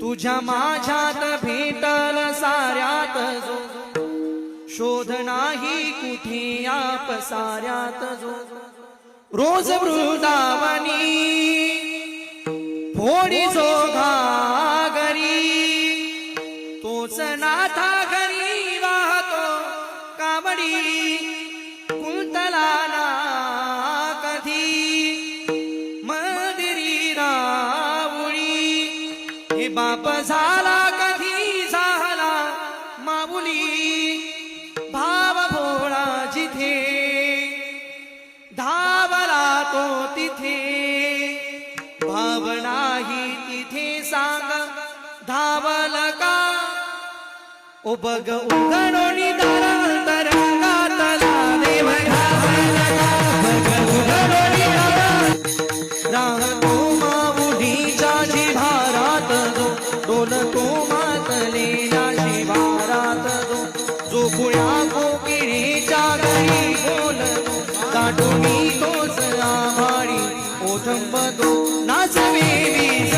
तुझ्या माझ्यात भेटल साऱ्यात जो शोध नाही कुठे आप साऱ्यात जो रोज वृंदावनी फोडी जो घागरी तोच नाथा घरी वाहतो कावडी कुंतला ना कधी मंदिरी रावळी हे बाप झाला कधी झाला माऊली भाव भोळा जिथे धावला तो तिथे भावनाही तिथे सांग धावल का ओ बग उघडोनी दार तरंगातला देव धावला का बग उघडोनी दार राहतो माऊलीच्या जिव्हारात जो डोलतो मातलेल्या शिवारात जो कुळ्या कोकिळीच्या घरी बोलतो दाटोनी तोच आभाळी ओठंबतो नाचवे